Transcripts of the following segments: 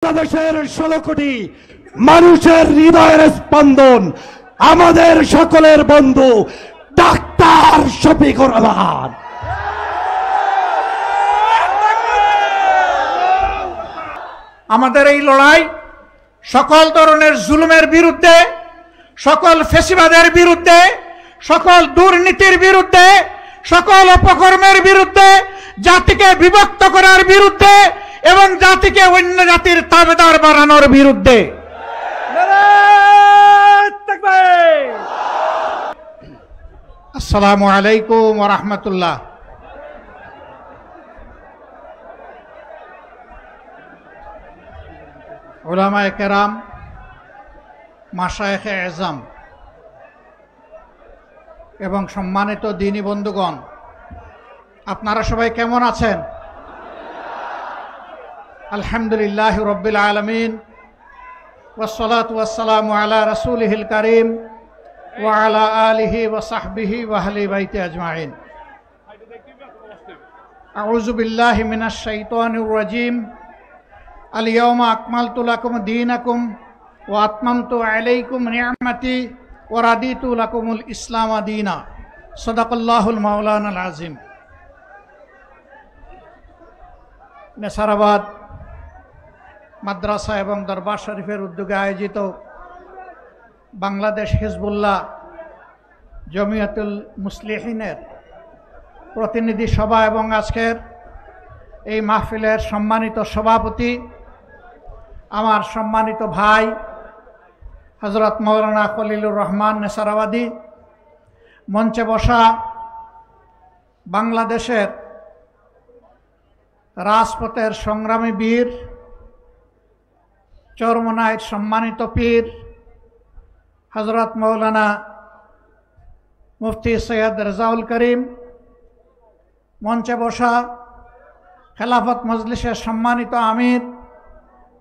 বাংলাদেশের 16 কোটি মানুষের হৃদয়ের স্পন্দন আমাদের সকলের বন্ধু ডাক্তার শফিকুর রহমান। আমাদের এই লড়াই সকল ধরনের জুলুমের বিরুদ্ধে, সকল ফ্যাসিবাদের বিরুদ্ধে, সকল দুর্নীতির বিরুদ্ধে, সকল অপকর্মের বিরুদ্ধে, জাতিকে বিভক্ত করার বিরুদ্ধে এবং জাতিকে অন্য জাতির তাবেদার বানানোর বিরুদ্ধে। আসসালামু আলাইকুম ওয়া রাহমাতুল্লাহ। উলামায়ে কেরাম, মাশায়েখে এজাম এবং সম্মানিত দ্বীনী বন্ধুগণ, আপনারা সবাই কেমন আছেন? আলহামদুলিল্লাহ রাব্বিল আলামিন, ওয়াসসালাতু ওয়াসসালামু আলা রাসূলিহিল কারীম ওয়া আলা আলিহি ওয়া সাহবিহি ওয়া আহলি বাইতি আজমাইন। আউযু বিল্লাহি মিনাশ শাইতানির রাজীম। আল-ইয়াওমা আকমালতু লাকুম দীনাকুম ওয়া আতমামতু আলাইকুম নি'মাতি ওয়া রাদিতু লাকুমুল ইসলামা দীনা। সাদাকাল্লাহুল মাওলানাল আযীম। নেসারাবাদ মাদ্রাসা এবং দরবার শরীফের উদ্যোগে আয়োজিত বাংলাদেশ হিজবুল্লাহ জমিয়তুল মুসলিহিনের প্রতিনিধি সভা এবং আজকের এই মাহফিলের সম্মানিত সভাপতি, আমার সম্মানিত ভাই হযরত মাওলানা খলিলুর রহমান নেসারাবাদী, মঞ্চে বসা বাংলাদেশের রাজপথের সংগ্রামী বীর, চরমনাইয়ের সম্মানিত পীর হযরত মাওলানা মুফতি সৈয়দ রেজাউল করিম, মঞ্চে বসা খেলাফত মজলিসের সম্মানিত আমির,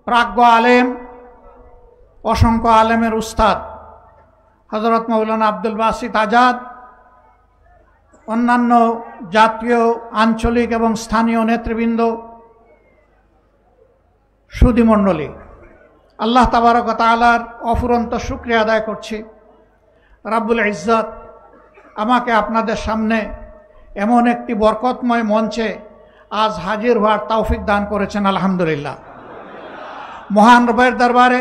প্রাজ্ঞ আলেম, অসংখ্য আলেমের উস্তাদ হযরত মাওলানা আব্দুল বাসিত আজাদ, অন্যান্য জাতীয়, আঞ্চলিক এবং স্থানীয় নেতৃবৃন্দ, সুধীমণ্ডলী, আল্লাহ তাবারক ওয়া তাআলার অফুরন্ত শুকরিয়া আদায় করছি। রাব্বুল ইজ্জত আমাকে আপনাদের সামনে এমন একটি বরকতময় মঞ্চে আজ হাজির হওয়ার তৌফিক দান করেছেন, আলহামদুলিল্লাহ। মহান রবের দরবারে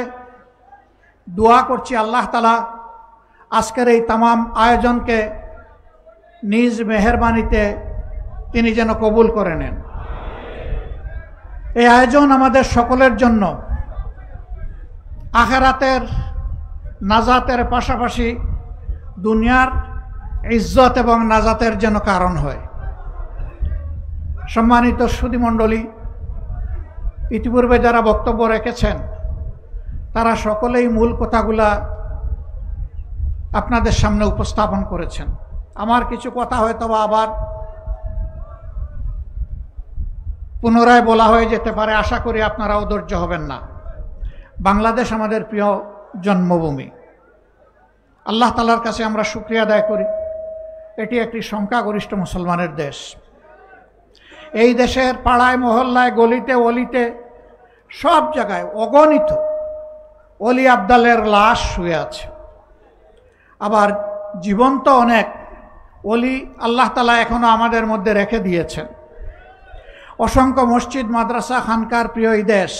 দোয়া করছি আল্লাহ তাআলা আজকের এই তামাম আয়োজনকে নিজ মেহেরবানিতে তিনি যেন কবুল করে নেন। এই আয়োজন আমাদের সকলের জন্য আখিরাতের নাজাতের পাশাপাশি দুনিয়ার ইজ্জত এবং নাজাতের যেন কারণ হয়। সম্মানিত সুধীমণ্ডলী, ইতিপূর্বে যারা বক্তব্য রেখেছেন তারা সকলেই মূল কথাগুলা আপনাদের সামনে উপস্থাপন করেছেন। আমার কিছু কথা হয়তো বা আবার পুনরায় বলা হয়ে যেতে পারে, আশা করি আপনারা অধৈর্য হবেন না। বাংলাদেশ আমাদের প্রিয় জন্মভূমি। আল্লাহ তাআলার কাছে আমরা শুকরিয়া আদায় করি, এটি একটি সংখ্যাগরিষ্ঠ মুসলমানের দেশ। এই দেশের পাড়ায় মহল্লায়, গলিতে অলিতে, সব জায়গায় অগণিত অলি আবদালের লাশ শুয়ে আছে। আবার জীবন্ত অনেক অলি আল্লাহ তাআলা এখনো আমাদের মধ্যে রেখে দিয়েছেন। অসংখ্য মসজিদ, মাদ্রাসা, খানকার প্রিয় এই দেশ।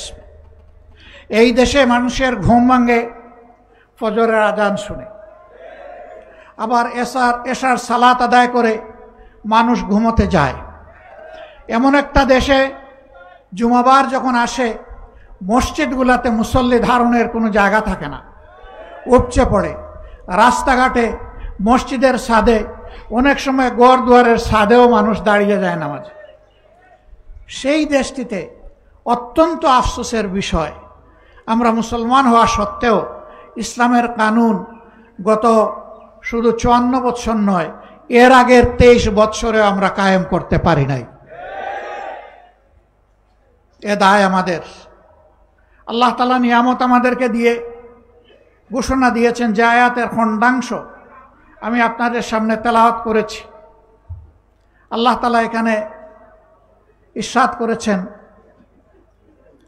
এই দেশে মানুষের ঘুম ভাঙে ফজরের আজান শুনে, আবার এশার সালাত আদায় করে মানুষ ঘুমোতে যায়। এমন একটা দেশে জুমাবার যখন আসে, মসজিদগুলোতে মুসল্লি ধারণের কোনো জায়গা থাকে না, উপচে পড়ে। রাস্তাঘাটে, মসজিদের ছাদে, অনেক সময় গড় দুয়ারের ছাদেও মানুষ দাঁড়িয়ে যায় নামাজে। সেই দেশটিতে অত্যন্ত আফসোসের বিষয়, আমরা মুসলমান হওয়া সত্ত্বেও ইসলামের কানুন গত শুধু 54 বৎসর নয়, এর আগের 23 বৎসরেও আমরা কায়েম করতে পারি নাই। এ দায় আমাদের। আল্লাহ তাআলা নিয়ামত আমাদেরকে দিয়ে ঘোষণা দিয়েছেন, যে আয়াতের খণ্ডাংশ আমি আপনাদের সামনে তেলাওয়াত করেছি। আল্লাহ তাআলা এখানে ইরশাদ করেছেন,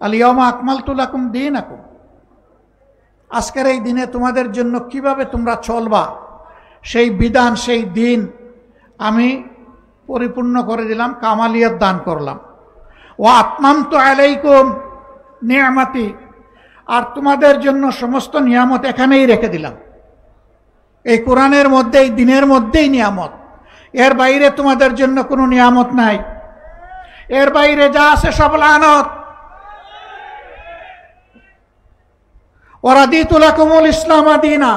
আল ইয়াউমা আকমালতু লাকুম দীনাকুম, আজকের এই দিনে তোমাদের জন্য কিভাবে তোমরা চলবা সেই বিধান, সেই দিন আমি পরিপূর্ণ করে দিলাম, কামালিয়াত দান করলাম। ওয়া আতমামতু আলাইকুম নিয়ামতি, আর তোমাদের জন্য সমস্ত নিয়ামত এখানেই রেখে দিলাম। এই কোরআনের মধ্যে, এই দিনের মধ্যেই নিয়ামত, এর বাইরে তোমাদের জন্য কোনো নিয়ামত নাই। এর বাইরে যা আছে সব লানত। ওয়ারাদিতু লাকুমুল ইসলাম দীনা,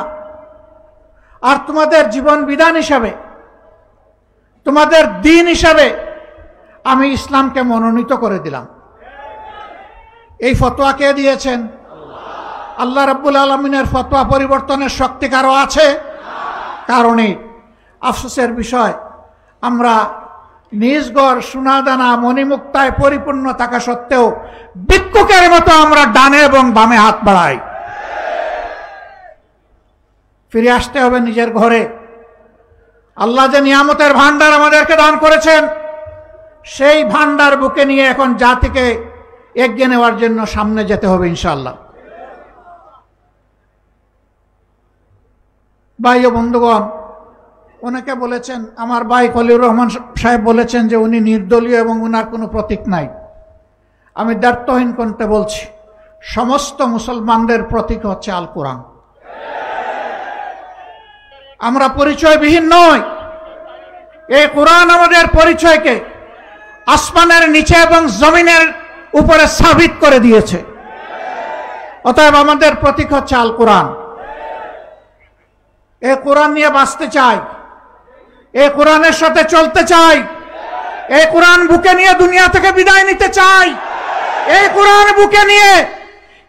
আর তোমাদের জীবন বিধান হিসাবে, তোমাদের দিন হিসাবে আমি ইসলামকে মনোনীত করে দিলাম। এই ফতোয়া কে দিয়েছেন? আল্লাহ রাব্বুল আলামিনের ফতোয়া পরিবর্তনের শক্তি কারো আছে? কারণে আফসোসের বিষয়, আমরা নিজ ঘর সোনাদানা মণিমুক্তায় পরিপূর্ণ থাকা সত্ত্বেও ভিক্ষুকের মতো আমরা ডানে এবং বামে হাত বাড়াই। ফিরে আসতে হবে নিজের ঘরে। আল্লাহ যে নিয়ামতের ভান্ডার আমাদেরকে দান করেছেন, সেই ভান্ডার বুকে নিয়ে এখন জাতিকে এগিয়ে নেওয়ার জন্য সামনে যেতে হবে ইনশাআল্লাহ। ভাই ও বন্ধুগণ, অনেকে বলেছেন, আমার ভাই খলিলুর রহমান সাহেব বলেছেন যে উনি নির্দলীয় এবং উনার কোনো প্রতীক নাই। আমি দ্ব্যর্থহীন কণ্ঠে বলছি, সমস্ত মুসলমানদের প্রতীক হচ্ছে আল কোরআন। আমরা পরিচয়বিহীন নই। এই কোরআন আমাদের পরিচয়কে আসমানের নিচে এবং জমিনের উপরে সাবিত করে দিয়েছে। অতএব আমাদের প্রতীক হচ্ছে আল কোরআন। এই কোরআন নিয়ে বাঁচতে চাই, এই কোরআনের সাথে চলতে চাই, এই কোরআন বুকে নিয়ে দুনিয়া থেকে বিদায় নিতে চাই, এই কোরআন বুকে নিয়ে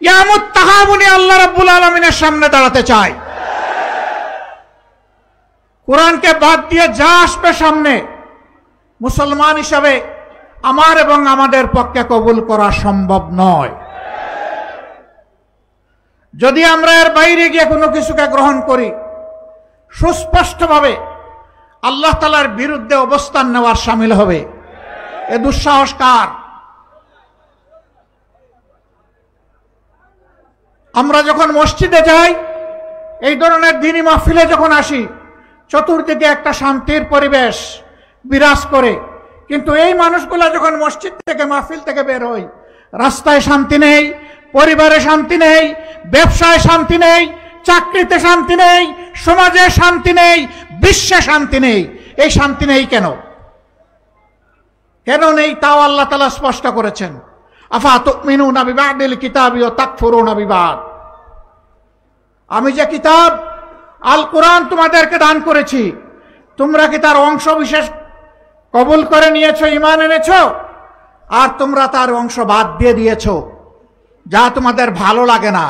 ইয়ামুত তাহাবুনি আল্লাহ রাব্বুল আলামিনের সামনে দাঁড়াতে চাই। কোরআনকে বাদ দিয়ে যা আসবে সামনে, মুসলমান হিসাবে আমার এবং আমাদের পক্ষে কবুল করা সম্ভব নয়। যদি আমরা এর বাইরে গিয়ে কোনো কিছুকে গ্রহণ করি, সুস্পষ্টভাবে আল্লাহ তাআলার বিরুদ্ধে অবস্থান নেওয়ার শামিল হবে। এ দুঃসাহস কার? আমরা যখন মসজিদে যাই, এই ধরনের দ্বীনি মাহফিলে যখন আসি, চতুর্দিকে একটা শান্তির পরিবেশ বিরাজ করে, কিন্তু এই মানুষগুলো যখন মসজিদ থেকে, মাহফিল থেকে বের হয়, রাস্তায় শান্তি নেই, পরিবারে শান্তি নেই, ব্যবসায় শান্তি নেই, চাকরিতে শান্তি নেই, সমাজে শান্তি নেই, বিশ্বে শান্তি নেই। এই শান্তি নেই কেন? কেন নেই তাও আল্লাহ তাআলা স্পষ্ট করেছেন। আফা তুমিনুনা বিবাদিল কিতাবি ওয়া তাকফুরুনা বিবাদ। আমি যে কিতাব আল কোরআন তোমাদেরকে দান করেছি, তোমরা কি তার অংশ বিশেষ কবুল করে নিয়েছো, ঈমান এনেছো, আর তোমরা তার অংশ বাদ দিয়ে দিয়েছো, যা তোমাদের ভালো লাগে না।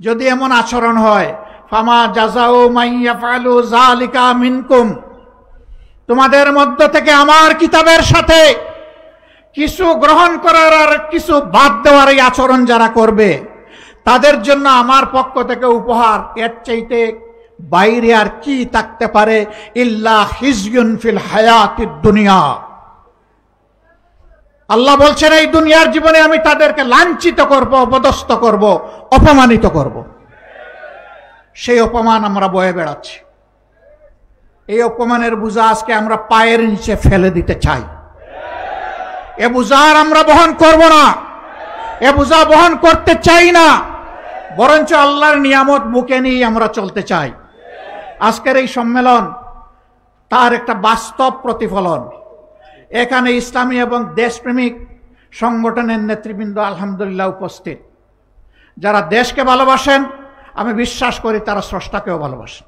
যদি এমন আচরণ হয়, ফামা জাযাউ মান ইয়াফআলু যালিকা মিনকুম, তোমাদের মধ্য থেকে আমার কিতাবের সাথে কিছু গ্রহণ করার আর কিছু বাদ দেওয়ার এই আচরণ যারা করবে, তাদের জন্য আমার পক্ষ থেকে উপহার এর চাইতে বাইরে আর কি থাকতে পারে? ইল্লা হিজয়ুন ফিল হায়াতিদ দুনিয়া। আল্লাহ বলছেন, এই দুনিয়ার জীবনে আমি তাদেরকে লাঞ্ছিত করব, অপদস্থ করব, অপমানিত করব। সেই অপমান আমরা বয়ে বেড়াচ্ছি। এই অপমানের বোঝা আজকে আমরা পায়ের নিচে ফেলে দিতে চাই। এ বোঝা আর আমরা বহন করব না, এ বোঝা বহন করতে চাই না, বরঞ্চ আল্লাহর নিয়ামত বুকে নিয়ে আমরা চলতে চাই। আজকের এই সম্মেলন তার একটা বাস্তব প্রতিফলন। এখানে ইসলামী এবং দেশপ্রেমিক সংগঠনের নেতৃবৃন্দ আলহামদুলিল্লাহ উপস্থিত। যারা দেশকে ভালোবাসেন, আমি বিশ্বাস করি তারা স্রষ্টাকেও ভালোবাসেন।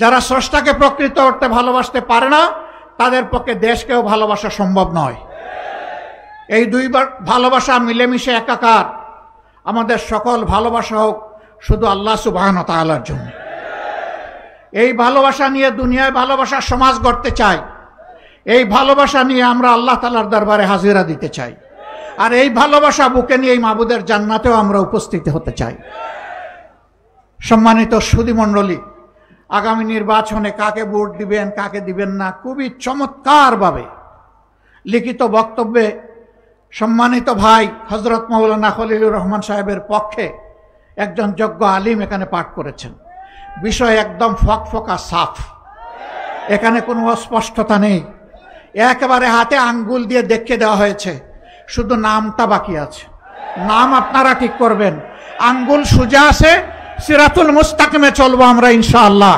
যারা স্রষ্টাকে প্রকৃত অর্থে ভালোবাসতে পারে না, তাদের পক্ষে দেশকেও ভালোবাসা সম্ভব নয়। এই দুইবার ভালোবাসা মিলেমিশে একাকার। আমাদের সকল ভালোবাসা হোক শুধু আল্লাহ সুবহানাহু ওয়া তাআলার জন্য। এই ভালোবাসা নিয়ে দুনিয়ায় ভালোবাসার সমাজ গড়তে চাই। এই ভালোবাসা নিয়ে আমরা আল্লাহ তাআলার দরবারে হাজিরা দিতে চাই। আর এই ভালোবাসা বুকে নিয়ে এই মাবুদের জান্নাতেও আমরা উপস্থিত হতে চাই। সম্মানিত সুধী মণ্ডলী, আগামী নির্বাচনে কাকে ভোট দিবেন, কাকে দিবেন না, খুবই চমৎকারভাবে লিখিত বক্তব্যে সম্মানিত ভাই হযরত মাওলানা খলিলুর রহমান সাহেবের পক্ষে একজন যোগ্য আলিম এখানে পাঠ করেছেন। বিষয় একদম ফকফকা সাফ, এখানে কোনো অস্পষ্টতা নেই, একেবারে হাতে আঙ্গুল দিয়ে দেখিয়ে দেওয়া হয়েছে, শুধু নামটা বাকি আছে। নাম আপনারা ঠিক করবেন, আঙ্গুল সোজা আছে, সিরাতুল মুস্তাকিমে চলবো আমরা ইনশাআল্লাহ।